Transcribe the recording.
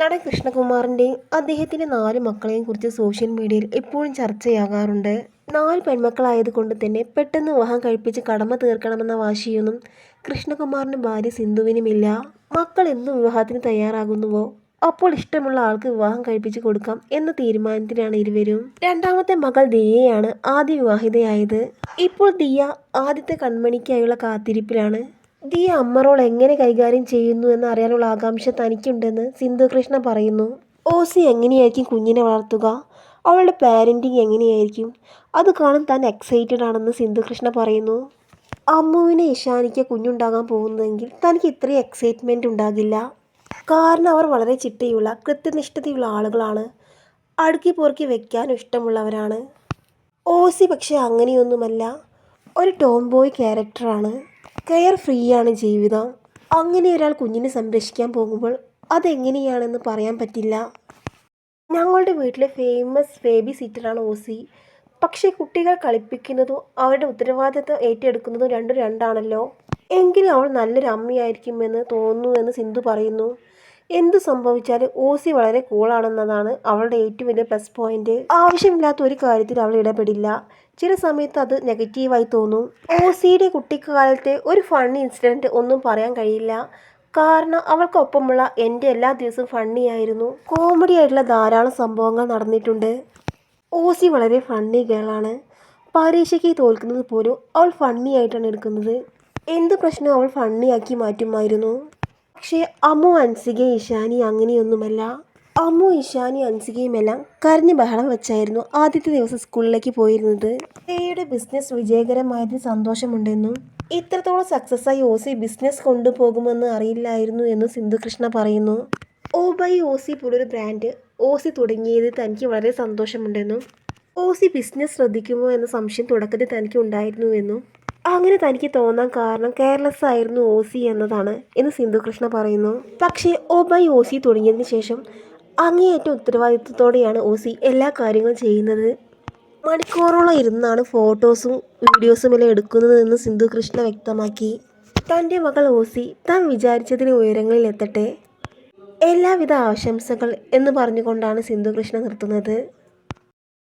നടൻ കൃഷ്ണകുമാറിൻ്റെയും അദ്ദേഹത്തിൻ്റെ 4 മക്കളെയും കുറിച്ച് സോഷ്യൽ മീഡിയയിൽ എപ്പോഴും ചർച്ചയാകാറുണ്ട്. 4 പെൺമക്കളായതുകൊണ്ട് തന്നെ പെട്ടെന്ന് വിവാഹം കഴിപ്പിച്ച് കടമ തീർക്കണമെന്ന വാശിയൊന്നും കൃഷ്ണകുമാറിൻ്റെ ഭാര്യ സിന്ധുവിനുമില്ല. മക്കൾ എന്ന് വിവാഹത്തിന് തയ്യാറാകുന്നുവോ അപ്പോൾ ഇഷ്ടമുള്ള ആൾക്ക് വിവാഹം കഴിപ്പിച്ച് കൊടുക്കാം എന്ന തീരുമാനത്തിലാണ് ഇരുവരും. രണ്ടാമത്തെ മകൾ ദിയയാണ് ആദ്യ വിവാഹിതയായത്. ഇപ്പോൾ ദിയ ആദ്യത്തെ കൺമണിക്കായുള്ള കാത്തിരിപ്പിലാണ്. ദിയ അമ്മ റോൾ എങ്ങനെ കൈകാര്യം ചെയ്യുന്നു എന്ന് അറിയാനുള്ള ആകാംക്ഷ തനിക്കുണ്ടെന്ന് സിന്ധു കൃഷ്ണ പറയുന്നു. ഓസി എങ്ങനെയായിരിക്കും കുഞ്ഞിനെ വളർത്തുക, അവളുടെ പാരന്റിങ് എങ്ങനെയായിരിക്കും, അത് കാണാൻ താൻ എക്സൈറ്റഡ് ആണെന്ന് സിന്ധു കൃഷ്ണ പറയുന്നു. അമ്മുവിനെ ഇഷാനിക്ക് കുഞ്ഞുണ്ടാകാൻ പോകുന്നതെങ്കിൽ തനിക്ക് ഇത്രയും എക്സൈറ്റ്മെന്റ് ഉണ്ടാകില്ല. കാരണം അവർ വളരെ ചിട്ടയുള്ള കൃത്യനിഷ്ഠതയുള്ള ആളുകളാണ്. അടുക്കി പൊറുക്കി വെക്കാനും ഇഷ്ടമുള്ളവരാണ്. ഓസി പക്ഷെ അങ്ങനെയൊന്നുമല്ല. ഒരു ടോം ബോയ് ക്യാരക്ടറാണ്. കെയർ ഫ്രീ ആണ് ജീവിതം. അങ്ങനെ ഒരാൾ കുഞ്ഞിനെ സംരക്ഷിക്കാൻ പോകുമ്പോൾ അതെങ്ങനെയാണെന്ന് പറയാൻ പറ്റില്ല. ഞങ്ങളുടെ വീട്ടിലെ ഫേമസ് ബേബി സിറ്ററാണ് ഓസി. പക്ഷേ കുട്ടികൾ കളിപ്പിക്കുന്നതും അവരുടെ ഉത്തരവാദിത്തം ഏറ്റെടുക്കുന്നതും രണ്ടും രണ്ടാണല്ലോ. എങ്കിലും അവൾ നല്ലൊരു അമ്മയായിരിക്കുമെന്ന് തോന്നുന്നുവെന്ന് സിന്ധു പറയുന്നു. എന്തു സംഭവിച്ചാലും ഓസി വളരെ കൂളാണെന്നതാണ് അവളുടെ ഏറ്റവും വലിയ പ്ലസ് പോയിന്റ്. ആവശ്യമില്ലാത്ത ഒരു കാര്യത്തിൽ അവൾ ഇടപെടില്ല. ചില സമയത്ത് അത് നെഗറ്റീവായി തോന്നും. ഓസിയുടെ കുട്ടിക്കാലത്തെ ഒരു ഫണ്ണി ഇൻസിഡന്റ് ഒന്നും പറയാൻ കഴിയില്ല. കാരണം അവൾക്കൊപ്പമുള്ള എൻ്റെ എല്ലാ ദിവസവും ഫണ്ണി ആയിരുന്നു. കോമഡി ആയിട്ടുള്ള ധാരാളം സംഭവങ്ങൾ നടന്നിട്ടുണ്ട്. ഓസി വളരെ ഫണ്ണി ഗേളാണ്. പരീക്ഷയ്ക്ക് തോൽക്കുന്നത് പോലും അവൾ ഫണ്ണി ആയിട്ടാണ് എടുക്കുന്നത്. എന്ത് പ്രശ്നവും അവൾ ഫണ്ണിയാക്കി മാറ്റുമായിരുന്നു. പക്ഷേ അമ്മു, അൻസിക, ഇഷാനി അങ്ങനെയൊന്നുമല്ല. അമ്മു, ഇഷാനി, അൻസികയുമെല്ലാം കരഞ്ഞ് ബഹളം വെച്ചായിരുന്നു ആദ്യത്തെ ദിവസം സ്കൂളിലേക്ക് പോയിരുന്നത്. ദിയയുടെ ബിസിനസ് വിജയകരമായതിൽ സന്തോഷമുണ്ടെന്നും ഇത്രത്തോളം സക്സസ് ആയി ഓസി ബിസിനസ് കൊണ്ടുപോകുമെന്ന് അറിയില്ലായിരുന്നു എന്നും സിന്ധു കൃഷ്ണ പറയുന്നു. ഓ ബൈ ഓസി പോലൊരു ബ്രാൻഡ് ഓസി തുടങ്ങിയതിൽ തനിക്ക് വളരെ സന്തോഷമുണ്ടെന്നും ഓസി ബിസിനസ് ശ്രദ്ധിക്കുമോ എന്ന സംശയം തുടക്കത്തിൽ തനിക്ക് ഉണ്ടായിരുന്നുവെന്നും അങ്ങനെ തനിക്ക് തോന്നാൻ കാരണം കെയർലെസ് ആയിരുന്നു ഓസി എന്നതാണ് എന്ന് സിന്ധു കൃഷ്ണ പറയുന്നു. പക്ഷേ ഓ ബൈ ഓസി തുടങ്ങിയതിന് ശേഷം അങ്ങേയറ്റം ഉത്തരവാദിത്വത്തോടെയാണ് ഓസി എല്ലാ കാര്യങ്ങളും ചെയ്യുന്നത്. മണിക്കൂറോളം ഇരുന്നാണ് ഫോട്ടോസും വീഡിയോസുമെല്ലാം എടുക്കുന്നതെന്ന് സിന്ധു കൃഷ്ണ വ്യക്തമാക്കി. തൻ്റെ മകൾ ഓസി താൻ വിചാരിച്ചതിന് ഉയരങ്ങളിൽ എത്തട്ടെ, എല്ലാവിധ ആശംസകൾ എന്ന് പറഞ്ഞുകൊണ്ടാണ് സിന്ധു കൃഷ്ണ നിർത്തുന്നത്.